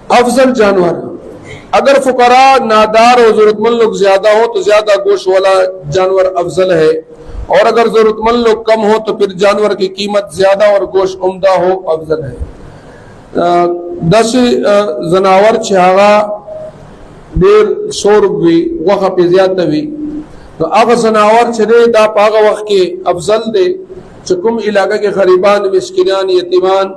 अफजल जानवर, अगर फुकरा नादार और जरूरतमंद लोग ज्यादा हो तो ज्यादा गोश्त वाला जानवर अफजल है, और अगर जरूरतमंद लोग कम हो तो फिर जानवर की कीमत ज्यादा और गोश्त उम्दा हो अफजल है। 10 जनावर छागा 150 रुपये वक़ पे ज्यादा हुई तो अब जनावर छे दा पाग वक़ के अफजल दे चुकुम इलाका के गरीबान मिस्किनान यतीमान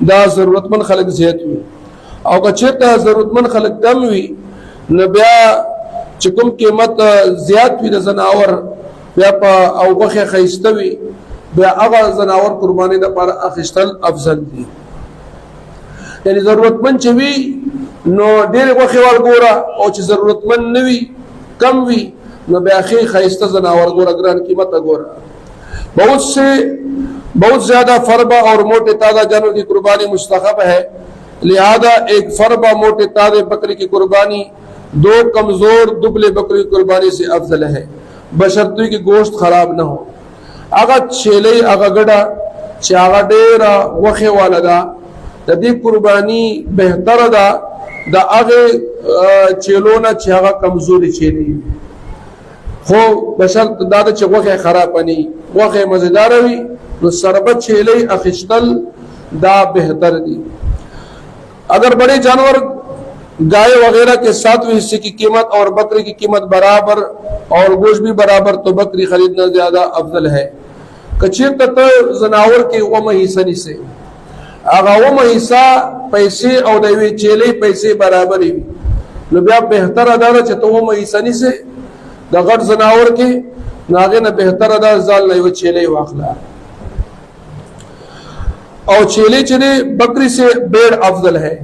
दा जरूरतमंद खलक ज्यादा हुई और कचेता जरूरतमंद खलक कम हुई न ब्या चुकुम कीमत ज्यादा हुई जनावर ब्या और वक़ खैस्तवी ब्या अगा जनावर कुर्बानी दा पर अखिस्तल अफजल थी। यानी जरूरतमंद चवी नो डेर वक़ वाल गोरा और जरूरतमंद नवी कम हुई न ब्याखी खैस्ता जनावर गोरा ग्रहण कीमत गोरा। बहुत ज्यादा फरबा और मोटे ताजा जानवर की कुर्बानी मुस्तहब है, लिहाजा एक फरबा मोटे ताजे बकरी की कुर्बानी 2 कमजोर दुबले बकरी की कुर्बानी से अफजल है, बशर्ते की गोश्त खराब न हो। अगर छेले अगर गड़ा चागा डेरा वखे वाला दा दी कुर्बानी बेहतर दा दा आगे चेलोना चागा कमजोरी छेली हो बशर्त दादा च वखे खराब बनी वखे मजेदार हुई तो सरबत छेले अखिस्तल दा बेहतर दी। अगर बड़े जानवर गाय वगैरह के 7वें हिस्से की कीमत और बकरी की कीमत बराबर और गोश्त भी बराबर तो बकरी खरीदना ज्यादा अफजल है। कचीर तक जनावर के वम हिस्सा से अगर वम हिस्सा पैसे और देवी चेले पैसे बराबर ही ब्या बेहतर अदा चतो वम हिस्सा से दगड़ जनावर के नागे न बेहतर अदा जाल नहीं वो चेले वाखला और चेले चले बकरी से बेड़ अफजल है,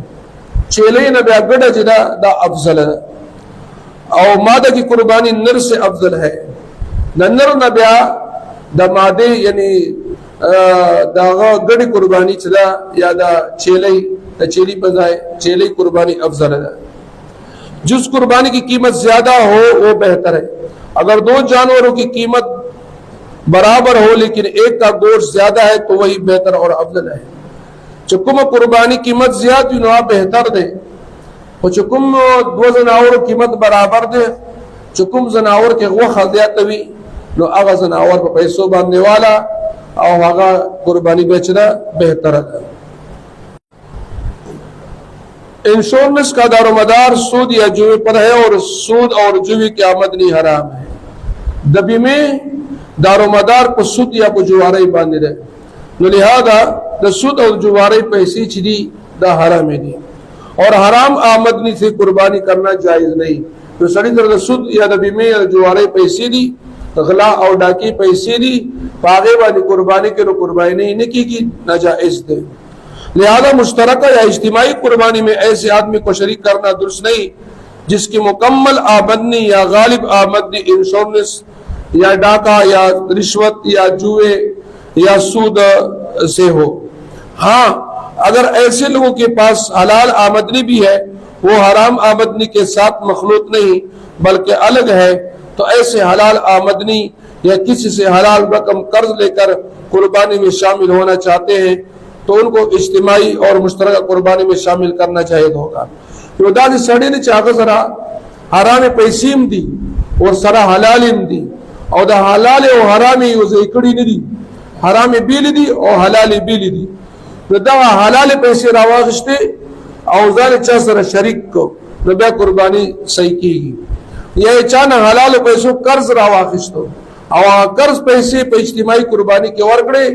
चेले न ब्यागड़ा जिदा दा अफजल है और मादा की कुर्बानी नर से अफजल है। नर न ब्या दा मादे यानी दा गड़ी कुर्बानी चला या दा चेली बजाय चेली कुर्बानी अफजल है। जिस कुर्बानी की कीमत ज्यादा हो वो बेहतर है। अगर 2 जानवरों की कीमत बराबर हो लेकिन एक का गोश्त ज्यादा है तो वही बेहतर और अफजल है। चुकुम कुर्बानी कीमत ज्यादा बेहतर दे और चुकुम 2 जनावर कीमत बराबर दे चुकुम जनावर के वो खजियातवी नो आगा जनावर पर पैसों बांधने वाला और आगा कुर्बानी बेचना बेहतर है। इंश्योरेंस का दारोमदार सूद या जुए पर है और सूद और जुए की आमदनी हराम है। दबी में दारोमदार को सूद या को जुआरे बांधे रहे लिहाजा द सूद और जुआरे पैसे छिदी द हराम दी और हराम आमदनी से कुर्बानी करना जायज नहीं। तो सड़ी तरह सूद या दबी में या जुआरे पैसे दी गला और डाकी पैसे दी पागे वाली कुर्बानी के लो कुर्बानी नहीं की नाजायज दे। लिहाजा मुश्तरका या इज्तिमाई कुर्बानी में ऐसे आदमी को शरीक करना दुरुस्त नहीं जिसकी मुकम्मल आमदनी या गालिब आमदनी इंश्योरेंस या डाका या रिश्वत या जुए या सूद से हो। हाँ, अगर ऐसे लोगों के पास हलाल आमदनी भी है वो हराम आमदनी के साथ मखलूत नहीं बल्कि अलग है तो ऐसे हलाल आमदनी या किसी से हलाल रकम कर्ज लेकर कुर्बानी में शामिल होना चाहते हैं तो उनको इज्तिमाई और मुश्तरका कुर्बानी में शामिल करना चाहिए होगा। तो सड़ी ने चाह सरा हराम पैसीम दी और सरा हलालिम दी और द हलाल और हरामी इकड़ी नहीं दी हरामी बिल दी और हलाली बिल दी तो दा हलाल पैसे रावागश्ते औजार चा सरा शरीक को नब्या कुर्बानी सही की यह चाना हलाल पैसों कर्ज रावागश्तो और कर्ज पैसे पे इज्तिमाई कुर्बानी के वर्गड़े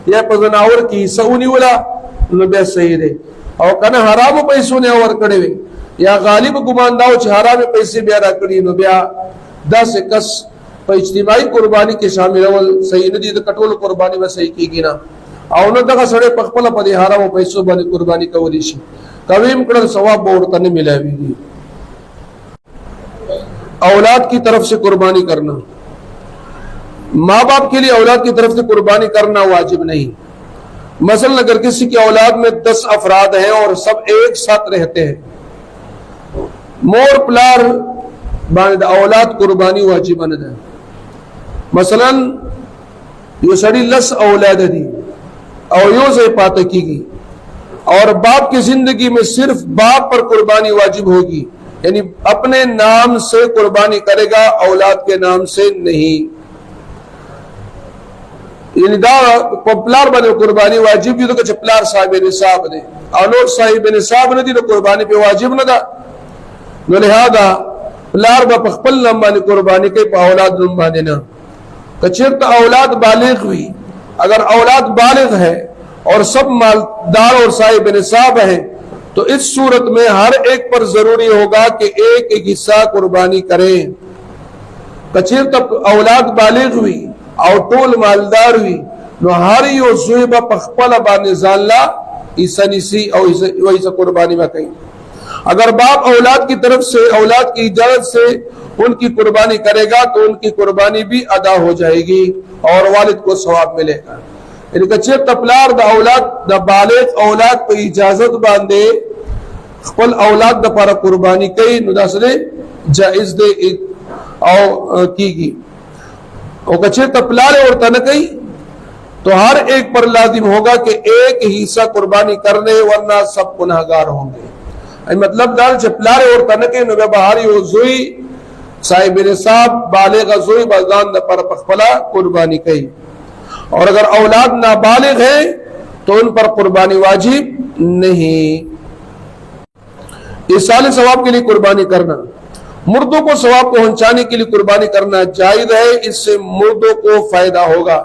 या पजनावर की सऊनी वाला नब्या सही दे और कना हराम पैसों ने और कड़े या गालिब गुमानदाव हराम पैसे ब्यारा कड़ी नब्या 10 कस पर इज्तिमाई कुर्बानी के शामिल अवल सही नदी तो कटोल कुर्बानी में सही की ना और न दगा सड़े पखपल पदे हराम पैसों बनी कुर्बानी कवलीशी कवीम कड़ल सवाब बोर तने मिलाएगी। औलाद की तरफ से कुर्बानी करना, माँ बाप के लिए औलाद की तरफ से कुर्बानी करना वाजिब नहीं। मसलन अगर किसी की औलाद में 10 अफराद हैं और सब एक साथ रहते हैं मोर प्लार बांध औलाद कुर्बानी वाजिब है। मसलन यो सड़ी लस औलाद दी और यो से पातकी की और बाप की जिंदगी में सिर्फ बाप पर कुर्बानी वाजिब होगी, यानी अपने नाम से कुर्बानी करेगा, औलाद के नाम से नहीं। यानी प्लार बने कुर्बानी वाजिब भी तो प्लार साहिब निसाब ने औलोद साहिब निसाब ने दी तो कुर्बानी पे वाजिब न था। लिहाजा प्लार बखपल नंबानी कुर्बानी के औलाद नंबाने ना कचेर तो औलाद बालिग हुई। अगर औलाद बालिग है और सब मालदार और साहिब निसाब है तो इस सूरत में हर एक पर जरूरी होगा कि एक एक हिस्सा कुर्बानी करें। कचेर तक औलाद बालिग हुई और टोल मालदार हुई नो हर यो जुएबा पखपला बाने जानला ईसनिसी और वही से कुर्बानी में कहीं। अगर बाप औलाद की तरफ से औलाद की इजाजत से उनकी कुर्बानी करेगा तो उनकी कुर्बानी भी अदा हो जाएगी और वालिद को सवाब मिलेगा। कचेर तपलार द औलाद द बालिग औलाद पर इजाजत बांधे खपल औलाद द पर कुर्बानी कई नुदासरे जायज दे और की और कचेर तपलारे और तनकई तो हर एक पर लाजिम होगा कि एक हिस्सा कुर्बानी करने वरना सब गुनाहगार होंगे। मतलब दाल चपलारे और तनके नु बहारी और जुई साहिब निसाब बालिग जुई बजान द पर पखपला कुर्बानी कई। और अगर औलाद नाबालिग है तो उन पर कुर्बानी वाजिब नहीं। इसाले सवाब के लिए कुर्बानी करना, मुर्दों को सवाब पहुंचाने के लिए कुर्बानी करना जायज है। इससे मुर्दों को फायदा होगा।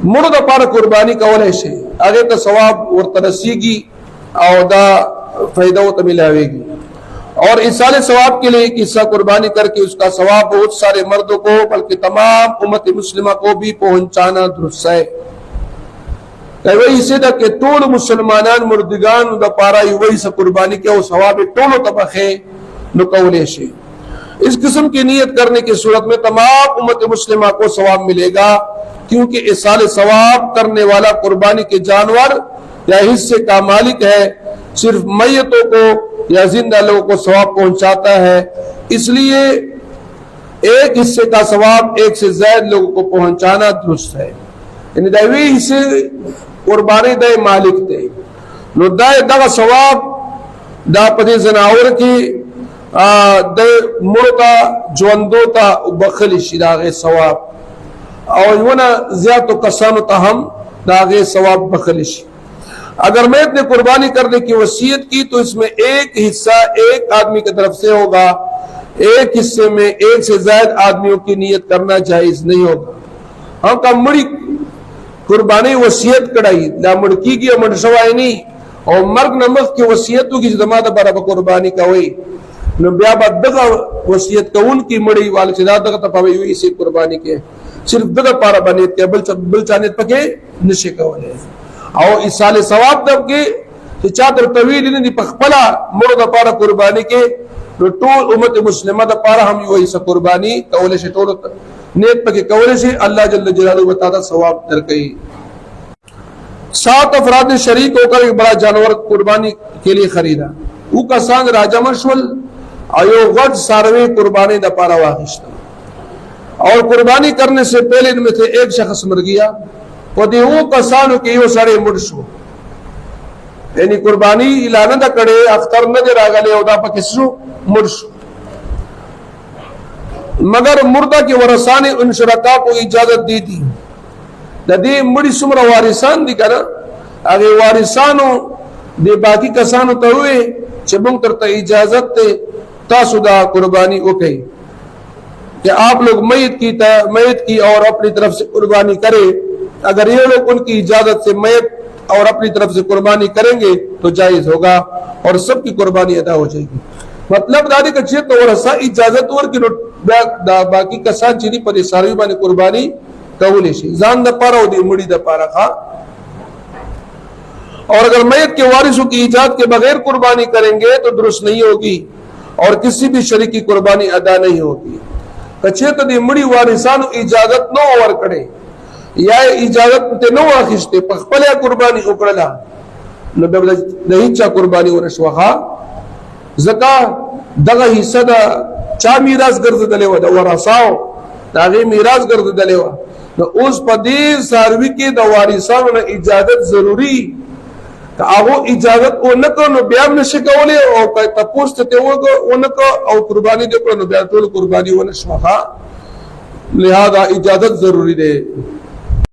मुर्द पर कुर्बानी कवल से आगे तो सवाब और तरसीगी और फायदा तो मिलावेगी। और इसाले सवाब के लिए एक हिस्सा कुर्बानी करके उसका सवाब बहुत सारे मर्दों को बल्कि तमाम उम्मत मुस्लिमा को भी पहुंचाना दुरुस्त है। वही से के टोल मुसलमान मुर्दगान पारा वही से कुर्बानी के सवाब टोलो तबखे नुकौले से इस किस्म की नियत करने की सूरत में तमाम उम्मत मुस्लिमा को सवाब मिलेगा, क्योंकि इसाले सवाब करने वाला कुर्बानी के जानवर या हिस्से का मालिक है, सिर्फ मैयतों को या जिंदा लोगों को सवाब पहुंचाता है। इसलिए एक हिस्से का सवाब एक से ज्यादा लोगों को पहुंचाना दुरुस्त है। दैवी हिस्से कुर्बानी दे मालिक दे नो दाए दगा सवाब दा पदे जनावर की दे मुड़ता ज्वंदोता बखली शिदागे सवाब और वना ज्यादा कसानो तहम दागे सवाब बखलिश। अगर मैं इतने कुर्बानी करने की वसीयत की तो इसमें एक हिस्सा एक आदमी की तरफ से होगा, एक हिस्से में एक से ज्यादा आदमियों की नियत करना जायज नहीं होगा। हम का मुड़ी कुर्बानी वसीयत कड़ाई ना मुड़की की मुड़सवाई नहीं और मर्ग नमक की वसीयत की जमात बराबर कुर्बानी का वही दगा वसीयत का उनकी मुड़ी वाले से तपाई हुई इसी कुर्बानी के सिर्फ दगा पारा बने बिलचाने पके नशे का वाले और इस साले सवाब तब के चादर तवील नहीं पखपला मुर्द पारा कुर्बानी के टोल उम्मत मुस्लिमा द पारा हम वही सा कुर्बानी कौले से टोल नेत पके कौले से अल्लाह जल्ल जलालहू बताता सवाब दर गई। 7 अफराद ने शरीक होकर एक बड़ा जानवर कुर्बानी के लिए खरीदा। ऊ का सांग राजा मशवल आयो गज सारवे कुर्बानी द पारा वाहिश्ता और कुर्बानी करने से पहले इनमें से एक शख्स मर गया कसानु के यो सारे मुड़सो यानी कुर्बानी इलाना दा कड़े अख्तर न दे रागले ओदा पकिसु मुड़सो मगर मुर्दा के वरसा ने उन शुरका को इजाजत दी थी नदी मुड़ी सुमरा वारिसान दी करा आगे वारिसानो दे बाकी कसानु तो हुए चबुंग करता इजाजत ते तासुदा कुर्बानी ओके कि आप लोग मैयत की और अपनी तरफ से कुर्बानी करे। अगर ये लोग उनकी इजाजत से मैयत और अपनी तरफ से कुर्बानी करेंगे तो जायज होगा और सबकी कुर्बानी अदा हो जाएगी। मतलब दादी का चेत और हसा इजाजत और की बाकी कसान चीनी पर सारी बानी कुर्बानी कबूले से जान द पारा उदी मुड़ी द पारा खा। और अगर मैयत के वारिसों की इजाजत के बगैर कुर्बानी करेंगे तो दुरुस्त नहीं होगी और किसी भी शरीक की कुर्बानी अदा नहीं होगी। कचे तो दी मुड़ी वारिसान इजाजत नो और करे या इजाजत ते नो आखिस्ते पखपले कुर्बानी उकड़ला नहीं चा कुर्बानी और शवहा जका दगा हिस्सा दा चा मीरास गर्द दलेवा दा वरसाओ दागे मीरास गर्द दलेवा तो उस पदी सार्वी के द वारिसान ने इजाजत जरूरी که هغه اجازت ونکړو نو بیا هم نشي کولی او که تپوس ته ونکړو او قرباني دې کړو نو بیا ټول قرباني ونه شوه. لہذا اجازت ضروری ده.